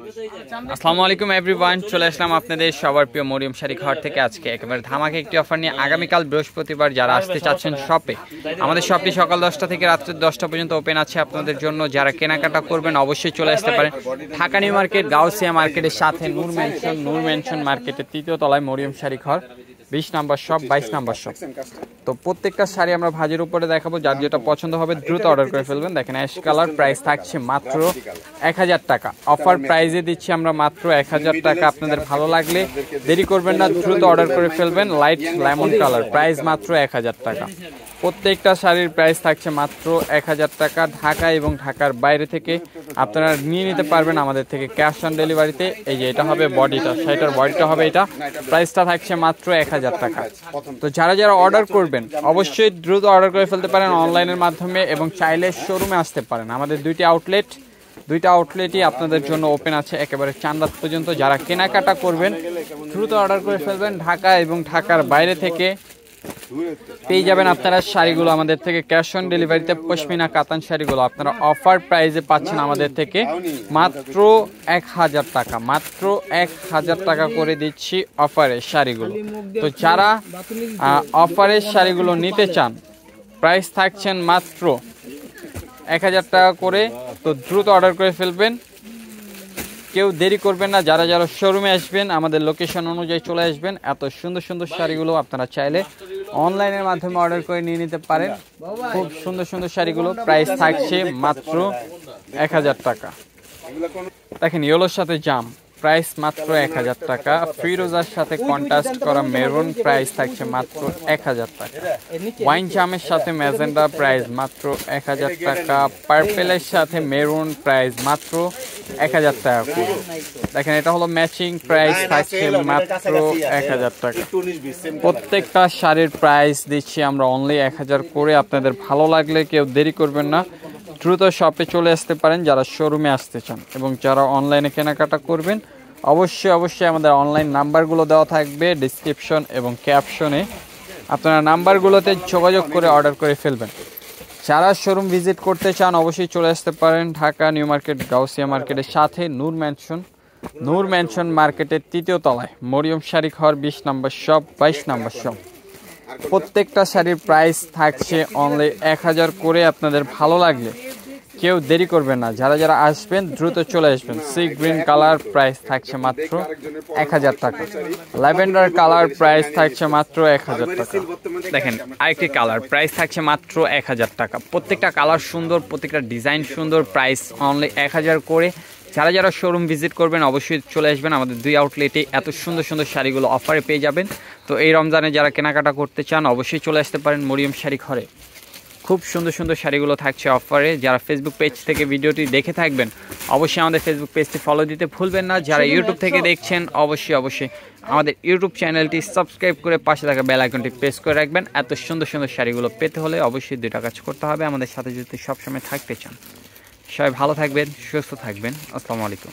আসসালামু আলাইকুম এভরিওয়ান, চলে আসলাম আপনাদের সবার প্রিয় মরিয়ম শাড়ি ঘর থেকে। আজকে একেবারে ধামাকা একটি অফার নিয়ে আগামীকাল বৃহস্পতিবার যারা আসতে চাচ্ছেন শপে, আমাদের শপটি সকাল 10টা থেকে রাত্রি 10টা পর্যন্ত ওপেন আছে আপনাদের জন্য। যারা কেনাকাটা করবেন অবশ্যই চলে আসতে পারেন ঢাকা নিউ মার্কেট, গাউসিয়া মার্কেটের সাথে নূর মেনশন মার্কেটের 3য় তলায় মরিয়ম শাড়ি ঘর, 20 নম্বর শপ, 22 নম্বর শপ। তো প্রত্যেকটা শাড়ি আমরা ভাজের উপরে দেখাবো, যার যেটা পছন্দ হবে দ্রুত অর্ডার করে ফেলবেন। দেখেন অ্যাশ কালার, প্রাইস থাকছে মাত্র 1000 টাকা। অফার প্রাইজে দিচ্ছি আমরা মাত্র 1000 টাকা। আপনাদের ভালো লাগলে দেরি করবেন না, দ্রুত অর্ডার করে ফেলবেন। লাইট লেমন কালার, প্রাইস মাত্র 1000 টাকা। প্রত্যেকটা শাড়ির প্রাইস থাকছে মাত্র 1000 টাকা। ঢাকা এবং ঢাকার বাইরে থেকে আপনারা নিয়ে নিতে পারবেন আমাদের থেকে ক্যাশ অন ডেলিভারিতে। এই যে এটা হবে বডিটা, শাড়িটার বডিটা হবে এটা, প্রাইসটা থাকছে মাত্র 1000 টাকা। তো যারা যারা অর্ডার করবেন অবশ্যই দ্রুত অর্ডার করে ফেলতে পারেন অনলাইনের মাধ্যমে, এবং চাইলে শোরুমে আসতে পারেন। আমাদের দুইটা আউটলেটই আপনাদের জন্য ওপেন আছে একেবারে চাঁদরাত পর্যন্ত। যারা কেনাকাটা করবেন দ্রুত অর্ডার করে ফেলবেন। ঢাকা এবং ঢাকার বাইরে থেকে পেয়ে যাবেন আপনারা শাড়িগুলো আমাদের থেকে ক্যাশ অন ডেলিভারিতে। পশমিনা কাতান শাড়িগুলো আপনারা অফার প্রাইজে পাচ্ছেন আমাদের থেকে মাত্র 1000 টাকা। মাত্র 1000 টাকা করে দিচ্ছি অফারের শাড়িগুলো। তো যারা অফারের শাড়িগুলো নিতে চান প্রাইস থাকছেন মাত্র 1000 টাকা করে। তো দ্রুত অর্ডার করে ফেলবেন, কেউ দেরি করবেন না। যারা যারা শোরুমে আসবেন আমাদের লোকেশন অনুযায়ী চলে আসবেন। এত সুন্দর সুন্দর শাড়িগুলো আপনারা চাইলে অনলাইনের মাধ্যমে অর্ডার করে নিয়ে নিতে পারেন। খুব সুন্দর সুন্দর শাড়িগুলো, প্রাইস থাকছে মাত্র 1000 টাকা। দেখেন ইয়েলোর সাথে জাম, প্রাইস মাত্র 1000 টাকা। ফিরোজার সাথে কন্ট্রাস্ট করা মেরুন, প্রাইস থাকছে মাত্র 1000 টাকা। ওয়াইন জামের সাথে ম্যাজেন্ডা, প্রাইস মাত্র 1000 টাকা। পার্পেলের সাথে মেরুন, প্রাইস মাত্র 1000 টাকা করে। দেখেন এটা হলো ম্যাচিং, প্রাইস থাকছে মাত্র 1000 টাকা। প্রত্যেকটা শাড়ির প্রাইস দিচ্ছি আমরা অনলি 1000 করে। আপনাদের ভালো লাগলে কেউ দেরি করবেন না, দ্রুত শপে চলে আসতে পারেন যারা শোরুমে আসতে চান। এবং যারা অনলাইনে কেনাকাটা করবেন অবশ্যই আমাদের অনলাইন নাম্বারগুলো দেওয়া থাকবে ডিসক্রিপশন এবং ক্যাপশনে। আপনারা নাম্বারগুলোতে যোগাযোগ করে অর্ডার করে ফেলবেন। যারা শোরুম ভিজিট করতে চান অবশ্যই চলে আসতে পারেন ঢাকা নিউ মার্কেট, গাউসিয়া মার্কেটের সাথে নূর মেনশন মার্কেটের 3য় তলায় মরিয়ম শাড়ি ঘর, 20 নম্বর শপ, 22 নম্বর শপ। প্রত্যেকটা শাড়ির প্রাইস থাকছে অনলি 1000 করে। আপনাদের ভালো লাগলে কেউ দেরি করবেন না, যারা যারা আসবেন দ্রুত চলে আসবেন। সি গ্রিন কালার, প্রাইস থাকছে মাত্র 1000 টাকা। ল্যাভেন্ডার কালার, প্রাইস থাকছে মাত্র 1000 টাকা। দেখেন আরেকটি কালার, প্রাইস থাকছে মাত্র 1000 টাকা। প্রত্যেকটা কালার সুন্দর, প্রত্যেকটা ডিজাইন সুন্দর, প্রাইস অনলি 1000 করে। যারা যারা শোরুম ভিজিট করবেন অবশ্যই চলে আসবেন আমাদের দুই আউটলেটে। এত সুন্দর সুন্দর শাড়িগুলো অফারে পেয়ে যাবেন। তো এই রমজানে যারা কেনাকাটা করতে চান অবশ্যই চলে আসতে পারেন মরিয়ম শাড়ি ঘরে। খুব সুন্দর সুন্দর শাড়িগুলো থাকছে অফারে। যারা ফেসবুক পেজ থেকে ভিডিওটি দেখে থাকবেন অবশ্যই আমাদের ফেসবুক পেজটি ফলো দিতে ভুলবেন না। যারা ইউটিউব থেকে দেখছেন অবশ্যই আমাদের ইউটিউব চ্যানেলটি সাবস্ক্রাইব করে পাশে থাকা বেল আইকনটি প্রেস করে রাখবেন। এত সুন্দর সুন্দর শাড়িগুলো পেতে হলে অবশ্যই 2টা কাজ করতে হবে, আমাদের সাথে যদি সবসময় থাকতে চান। সবাই ভালো থাকবেন, সুস্থ থাকবেন। আসসালামু আলাইকুম।